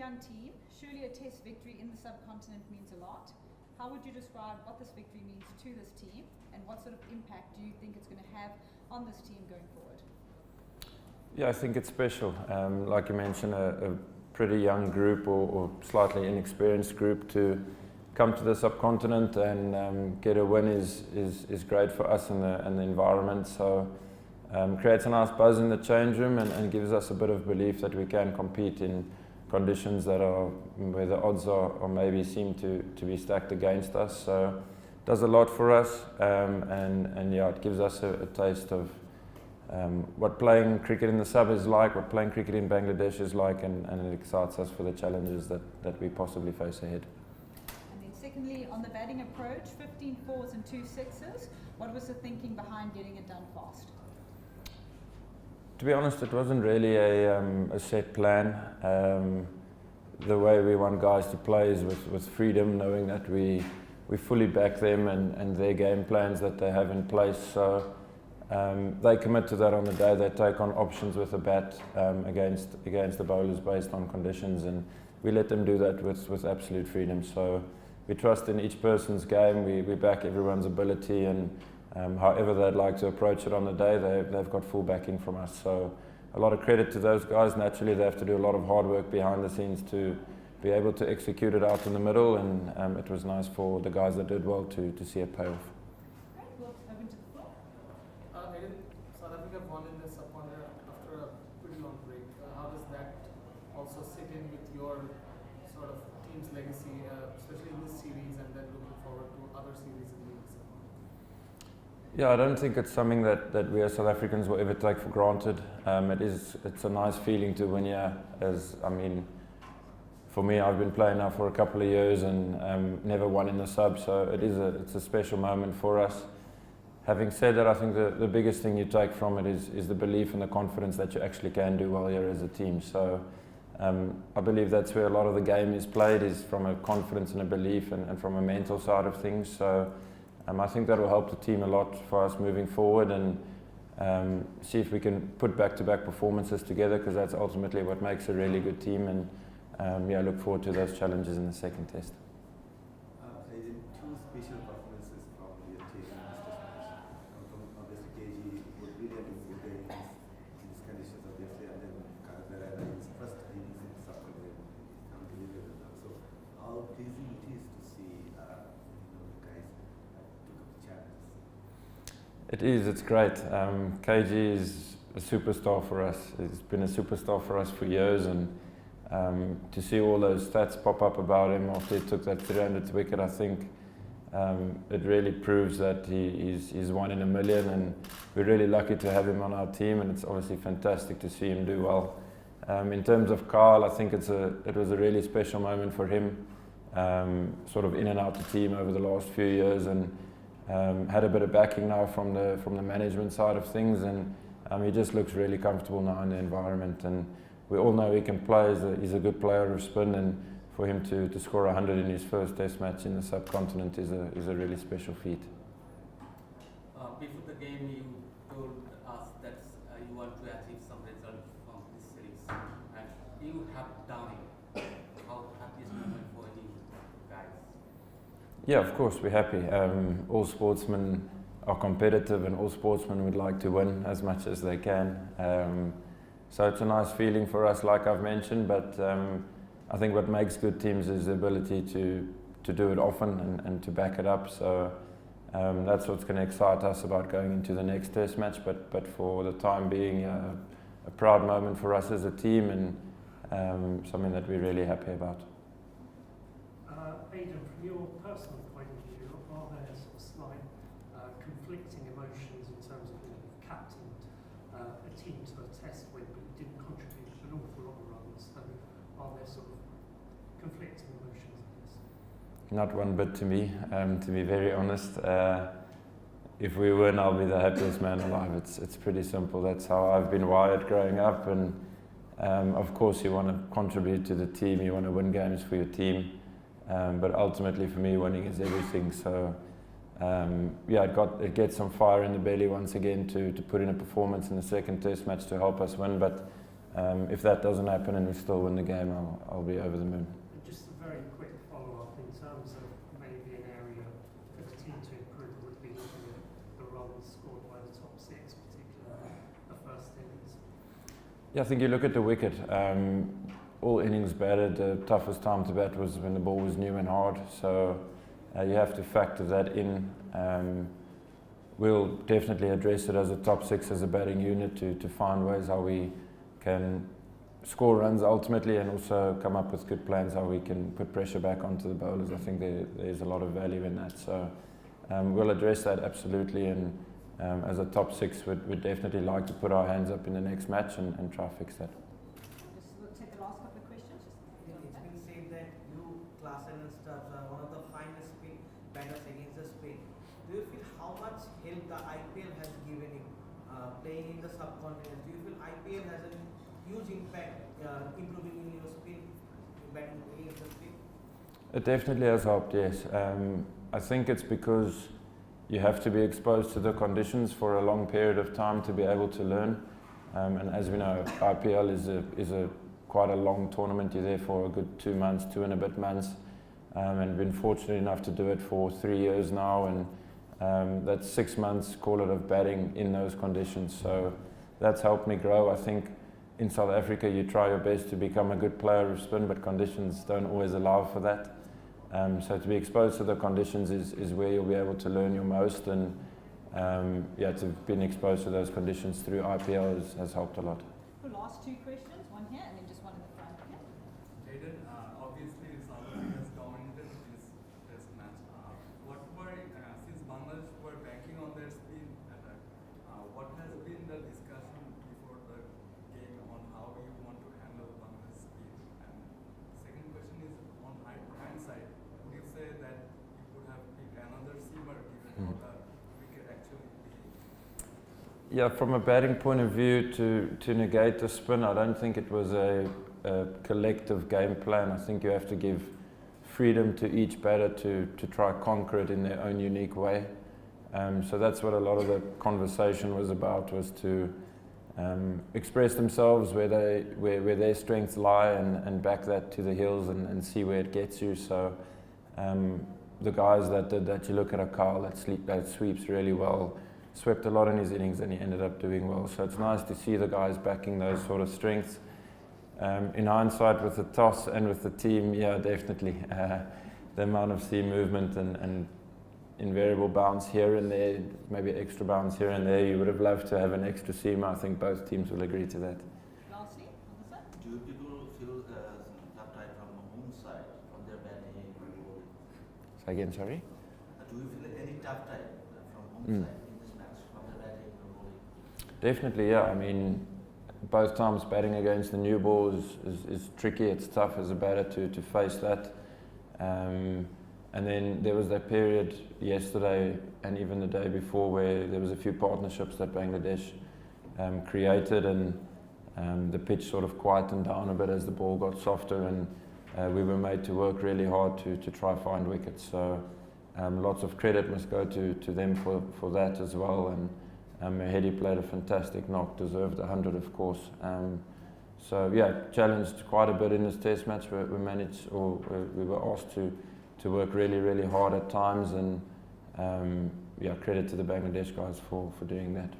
young team. Surely a test victory in the subcontinent means a lot. How would you describe what this victory means to this team, and what sort of impact do you think it's going to have on this team going forward? Yeah, I think it's special. Like you mentioned, a pretty young group or slightly inexperienced group to come to the subcontinent and get a win is great for us and the environment. So creates a nice buzz in the change room and gives us a bit of belief that we can compete in conditions that are where the odds are maybe seem to be stacked against us. So it does a lot for us, and yeah, it gives us a taste of what playing cricket in the sub is like, what playing cricket in Bangladesh is like, and it excites us for the challenges that we possibly face ahead. And then secondly, on the batting approach, 15 fours and 2 sixes. What was the thinking behind getting it done fast? To be honest, it wasn't really a set plan. The way we want guys to play is with freedom, knowing that we fully back them and their game plans that they have in place. So they commit to that on the day. They take on options with a bat against the bowlers based on conditions, and we let them do that with absolute freedom. So we trust in each person's game. We back everyone's ability, and however they'd like to approach it on the day, they've got full backing from us. So a lot of credit to those guys. Naturally, they have to do a lot of hard work behind the scenes to be able to execute it out in the middle, and it was nice for the guys that did well to see it pay off. Right, well, open to the floor. Aiden, South Africa won in the subcontinent after a pretty long break. How does that also sit in with your sort of team's legacy, especially in this series, and then looking forward to other series in the league? Yeah, I don't think it's something that we as South Africans will ever take for granted. It's a nice feeling to win here. For me, I've been playing now for a couple of years and never won in the sub, so it's a special moment for us. Having said that, I think the biggest thing you take from it is the belief and the confidence that you actually can do well here as a team. So I believe that's where a lot of the game is played, is from a confidence and a belief and from a mental side of things. So I think that will help the team a lot for us moving forward, and see if we can put back-to-back performances together, because that's ultimately what makes a really good team. And yeah, I look forward to those challenges in the second test. Aiden, 2 special performances from your team in this test match. From obviously KG would really have been good innings in these conditions, obviously, and then Kanadara is first innings in the subcontinent, unbelievable. So how pleasing it is to see the guys took up the challenge. It is, it's great. KG is a superstar for us. He's been a superstar for us for years, and to see all those stats pop up about him after he took that 300th wicket, I think it really proves that he's one in a million, and we're really lucky to have him on our team, and it's obviously fantastic to see him do well. In terms of Kyle, I think it was a really special moment for him, sort of in and out the team over the last few years, and had a bit of backing now from the management side of things, and he just looks really comfortable now in the environment, and we all know he can play. He's a good player of spin, and for him to score 100 in his first test match in the subcontinent is a really special feat. Before the game, you told us that you want to achieve some result from this series, and you have done it. How happiest moment for you guys? Yeah, of course, we're happy. All sportsmen are competitive, and all sportsmen would like to win as much as they can. So it's a nice feeling for us, like I've mentioned, but I think what makes good teams is the ability to do it often and to back it up. So that's what's going to excite us about going into the next test match, but for the time being, a proud moment for us as a team, and something that we're really happy about. Aiden, from your personal point of view, are there sort of slight conflicting emotions in terms of you've captained a team to a test win, but you didn't contribute an awful lot of runs? So are there sort of conflicting emotions in this? Not one bit to me, to be very honest. If we win, I'll be the happiest man alive. It's pretty simple. That's how I've been wired growing up, and of course you want to contribute to the team, you want to win games for your team. But ultimately for me, winning is everything. So yeah, it gets some fire in the belly once again to put in a performance in the second test match to help us win. But if that doesn't happen and we still win the game, I'll be over the moon. Just a very quick follow-up in terms of maybe an area for the team to improve would be looking at the runs scored by the top six, particularly the first innings. Yeah, I think you look at the wicket. All innings batted, the toughest time to bat was when the ball was new and hard. So you have to factor that in. We'll definitely address it as a top six, as a batting unit, to find ways how we can score runs ultimately, and also come up with good plans how we can put pressure back onto the bowlers. I think there's a lot of value in that. So we'll address that absolutely, and as a top six, we'd definitely like to put our hands up in the next match and try fix that. We'll take the last couple of questions. It's been said that you, Klassen and Stubbs, are one of the finest spin batters against the spin. Do you feel how much help the IPL has given you playing in the subcontinent? Do you feel IPL has a huge impact improving in your spin, batting against the spin? It definitely has helped, yes. I think it's because you have to be exposed to the conditions for a long period of time to be able to learn. And as we know, IPL is a quite a long tournament. You're there for a good 2 months, 2 and a bit months, and been fortunate enough to do it for 3 years now. And that's 6 months, call it, of batting in those conditions. So that's helped me grow. I think in South Africa you try your best to become a good player of spin, but conditions don't always allow for that. So to be exposed to the conditions is where you'll be able to learn your most, and yeah, to have been exposed to those conditions through IPL has helped a lot. The last 2 questions, one here and then just one in the front here. Aiden, obviously South Africa has dominated this test match. Since Bangladesh were banking on their spin attack, what has been the discussion before the game on how you want to handle Bangladesh spin? And second question is, on hindsight, would you say that you could have picked another seamer given how the wicket actually behaved? Yeah, from a batting point of view, to negate the spin, I don't think it was a collective game plan. I think you have to give freedom to each batter to try conquer it in their own unique way. So that's what a lot of the conversation was about, was to express themselves where their strengths lie, and back that to the hills and see where it gets you. So the guys that did that, you look at a Carl that sweeps really well, swept a lot in his innings, and he ended up doing well. So it's nice to see the guys backing those sort of strengths. In hindsight, with the toss and with the team, yeah, definitely. The amount of seam movement and invariable bounce here and there, maybe extra bounce here and there, you would have loved to have an extra seamer. I think both teams will agree to that. Lastly, on this side. Do people feel some uptight from the home side, from their batting and bowling? Say again, sorry? Do you feel any tough time from home side in this match, from their batting and bowling? Definitely, yeah. I mean, both times batting against the new ball is tricky. It's tough as a batter to face that. And then there was that period yesterday and even the day before where there was a few partnerships that Bangladesh created, and the pitch sort of quietened down a bit as the ball got softer, and we were made to work really hard to try find wickets. So lots of credit must go to them for that as well. And Mahedi played a fantastic knock, deserved 100 of course. So yeah, challenged quite a bit in this test match. We managed, or we were asked to work really, really hard at times, and yeah, credit to the Bangladesh guys for doing that.